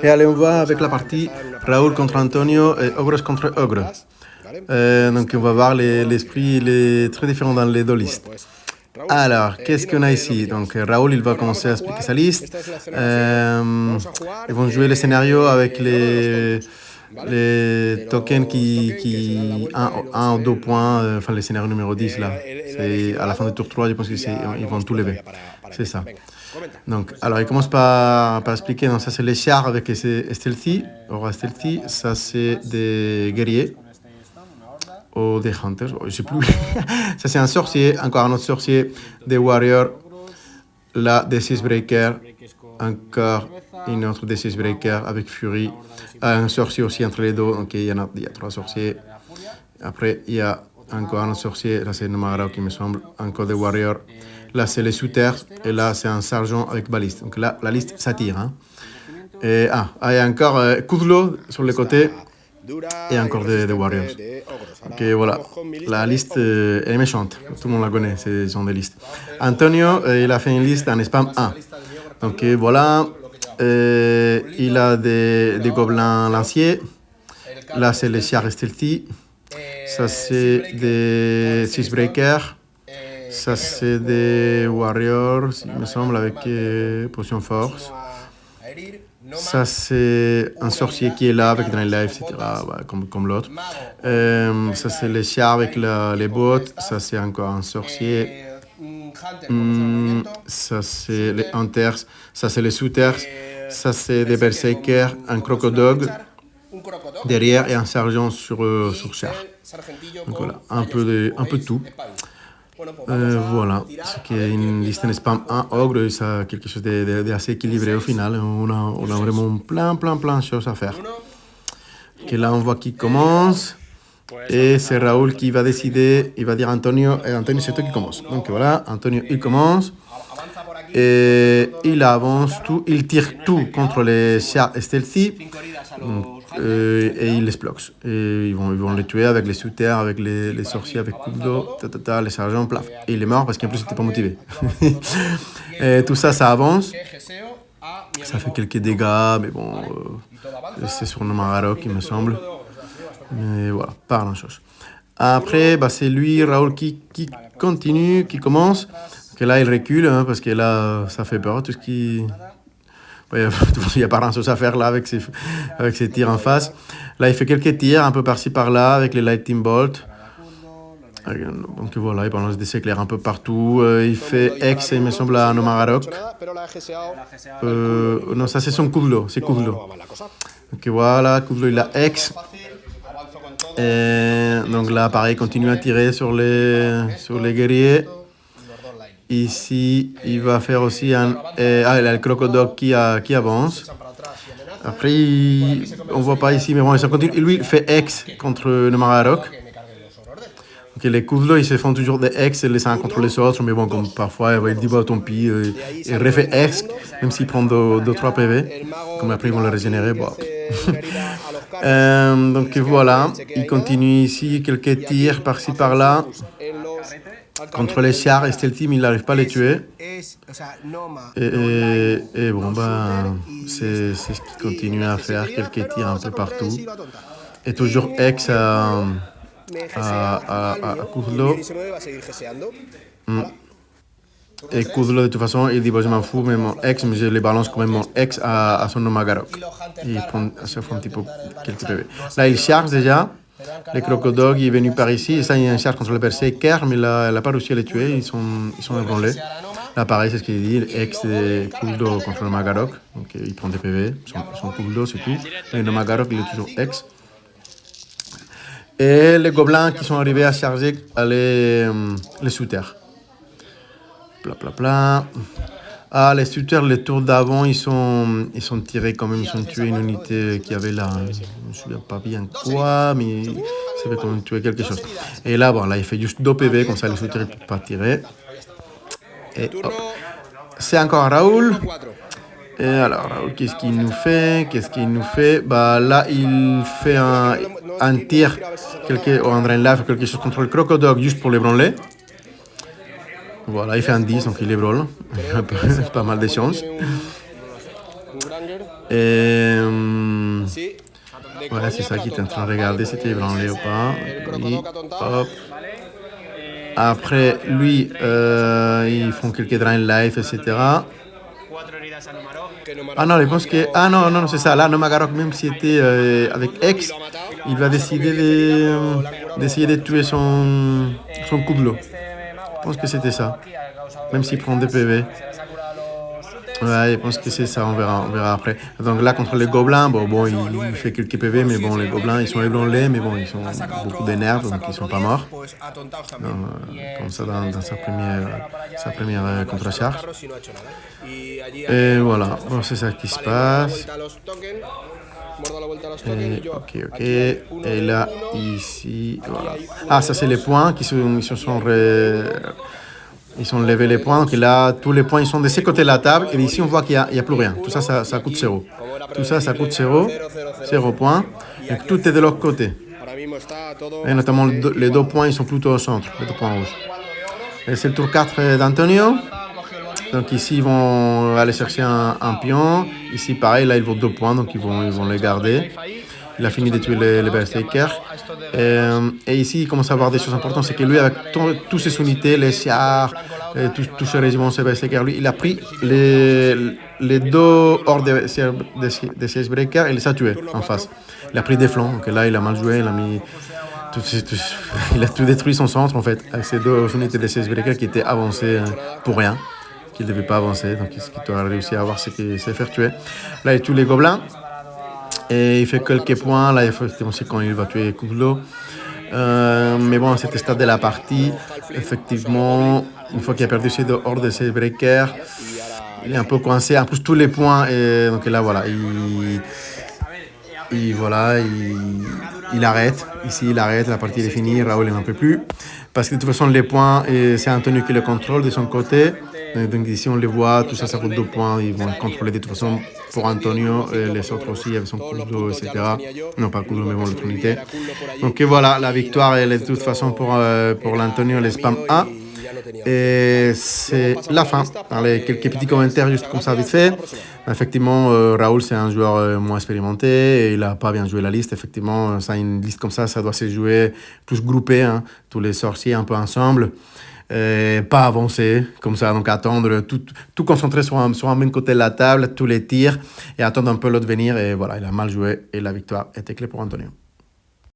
Et allez, on va avec la partie Raoul contre Antonio et Ogres contre Ogre. Donc on va voir l'esprit, il est très différent dans les deux listes. Alors, qu'est-ce qu'on a ici? Donc Raoul, il va commencer à expliquer sa liste. Ils vont jouer les scénarios avec les tokens qui 1 ou 2 points, enfin les scénarios numéro 10 là. C'est à la fin du tour 3, je pense qu'ils vont tout lever. C'est ça. Donc, alors il commence par expliquer, donc ça c'est les chars avec Stealthy, Aura Stealthy, ça c'est des guerriers. Ou des hunters, je sais plus. Ça c'est un sorcier, encore un autre sorcier, des warriors, là des six breakers, encore une autre des six breakers avec fury, un sorcier aussi entre les deux, donc il y a 3 sorciers. Après il y a encore un autre sorcier, là c'est Nomarao qui me semble, encore des warriors. Là c'est les sous-terres et là c'est un sergent avec baliste. Donc là la liste s'attire. Hein. Et il y a encore Kuzlo sur les côtés. Et encore des Warriors. Ok, voilà. La liste est méchante. Tout le monde la connaît, ce sont des listes. Antonio, il a fait une liste en spam 1. Donc voilà. Il a des gobelins lanciers. Là, c'est les chars stealthy. Ça, c'est des six breakers. Ça, c'est des Warriors, il me semble, avec potion force. Ça, c'est un sorcier qui est là avec Drain Life, etc. Comme l'autre. Ça, c'est les chars avec les bottes. Ça, c'est encore un sorcier. Ça, c'est les Hunters. Ça, c'est les Shooters. Ça, c'est des Berserkers. Un Crocodog derrière et un sergent sur char. Donc voilà, un peu de tout. Voilà, c'est une liste en spam 1 ogre, ça quelque chose d'assez équilibré au final. On a vraiment plein de choses à faire. Ok, là on voit qui commence. Et c'est Raoul qui va décider, il va dire Antonio, et Antonio c'est toi qui commence. Donc voilà, Antonio il commence. Et il avance tout, il tire tout contre les chars stealthy. Et il les bloque. Et ils vont les tuer avec les sous-terres, avec les sorciers, avec coupe d'eau, les sergents, plaf. Et il est mort parce qu'en plus il n'était pas motivé. Et tout ça, ça avance. Ça fait quelques dégâts, mais bon, c'est sur Nomararok, il me semble. Mais voilà, pas grand-chose. Après, c'est lui, Raoul, qui continue, qui commence. Que là, il recule, hein, parce que là, ça fait peur, tout ce qui... Il n'y a pas grand-chose à faire là avec ses tirs en face. Là, il fait quelques tirs un peu par-ci par-là avec les Lightning Bolt. Donc voilà, il balance des éclairs un peu partout. Il fait X, il me semble, à Nomararok. Non, ça c'est son Kuzlo, c'est Kuzlo. Donc voilà, Kuzlo il a X. Et donc là, pareil, il continue à tirer sur les guerriers. Ici, il va faire aussi il a le Crocodog qui avance. Après, on ne voit pas ici, mais bon, ça continue. Lui, il fait X contre Nomararok. Okay, les Kuzlo, ils se font toujours des X les uns contre les autres, mais bon, comme parfois, il dit, tant pis, il refait X, même s'il prend 2-3 PV. Comme après, ils vont le régénérer. Bon. Donc voilà, il continue ici, quelques tirs par-ci par-là. Contre les chars et Stealthy, mais il n'arrive pas à les tuer. Et bon, c'est ce qu'il continue à faire, quelques tirs un peu partout. Et toujours X à Kuzlo. Et Kuzlo, de toute façon, il dit je m'en fous, mais mon ex, mais je les balance quand même mon ex à son Nomararok. Il prend à chaque fois un petit peu quelques PV. Là, il charge déjà. Le Crocodog est venu par ici. Et ça, il y a un charge contre le Berserker, mais là, elle n'a pas réussi à les tuer. Ils sont ébranlés. Là, pareil, c'est ce qu'il dit. Ex de Kuzlo contre le Nomararok. Donc, il prend des PV. Son Kuzlo, c'est tout. Mais le Nomararok, il est toujours ex. Et les gobelins qui sont arrivés à charger les sous-terres. Ah, les shooters, les tours d'avant, ils sont tirés quand même, ils ont tué une unité qui avait là, je ne me souviens pas bien quoi, mais ça avait quand même tué quelque chose. Et là, il fait juste 2 PV, comme ça les shooters ne peuvent pas tirer. Et hop, c'est encore Raoul. Et alors, Raoul, qu'est-ce qu'il nous fait? Là, il fait un tir, ou un drain life, quelque chose contre le Crocodog, juste pour l'ébranler. Voilà, il fait un 10, donc il ébranle. Pas mal de chance. Et ouais, c'est ça qui était en train de regarder, c'était ébranlé ou pas. Et hop. Après, lui, ils font quelques drains live, etc. Ah non, je pense que... Ah non, non, non, c'est ça. Là, Nomagarok, même s'il était avec X, il va décider d'essayer de tuer son Kudlo. Je pense que c'était ça. Même s'il prend des PV. Ouais, je pense que c'est ça, on verra après. Donc là, contre les gobelins, bon, il fait quelques PV, mais bon, les gobelins, ils sont ébranlés, mais bon, ils sont beaucoup d'énerve, donc ils sont pas morts. Comme ça, dans sa première contre-charge. Et voilà, bon, c'est ça qui se passe. Et, ok. Et là, ici, voilà. Ah, ça, c'est les points ils sont levés les points. Donc là, tous les points, ils sont de ce côté de la table. Et ici, on voit qu'il n'y a plus rien. Tout ça, ça coûte 0. Tout ça, ça coûte 0. 0 points. Et tout est de l'autre côté. Et notamment, les 2 points, ils sont plutôt au centre. Les 2 points rouges. Et c'est le tour 4 d'Antonio. Donc ici, ils vont aller chercher un pion. Ici, pareil, là, ils vont 2 points. Donc ils vont les garder. Il a fini de tuer les Berserkers. Et ici, il commence à avoir des choses importantes. C'est que lui, avec toutes ses unités, les Siars, tous ses régiments, ses Berserkers, lui, il a pris les 2 hordes de Siege-Breakers et les a tués en face. Il a pris des flancs. Donc là, il a mal joué. Il a tout détruit son centre, en fait, avec ces 2 unités de Siege-Breakers qui étaient avancées pour rien, qui ne devaient pas avancer. Donc, ce qu'il a réussi à avoir, c'est qu'il s'est fait tuer. Là, il tue les gobelins. Et il fait quelques points. Là, effectivement, c'est quand il va tuer Kudlo. Mais bon, à cet stade de la partie, effectivement, une fois qu'il a perdu ses 2 hordes de ses breakers, il est un peu coincé. En plus, tous les points. Et donc là, voilà, il arrête. Ici, il arrête. La partie est finie. Raoul n'en peut plus. Parce que de toute façon, les points, c'est Antonio qui le contrôle de son côté. Donc ici, on les voit. Tout ça, ça coûte 2 points. Ils vont le contrôler de toute façon pour Antonio. Et les autres aussi, avec son Kudlo, etc. Non, pas Kudlo, mais bon, l'autre unité. Donc voilà, la victoire, elle est de toute façon pour l'Antonio, les spam A. Et c'est la fin. Dans les quelques petits commentaires, juste comme ça, vite fait. Effectivement, Raoul, c'est un joueur moins expérimenté et il n'a pas bien joué la liste. Effectivement, ça, une liste comme ça doit se jouer tous groupés, hein, tous les sorciers un peu ensemble. Pas avancer, comme ça, donc attendre, tout concentrer sur un même côté de la table, tous les tirs, et attendre un peu l'autre venir. Et voilà, il a mal joué et la victoire était clé pour Antonio.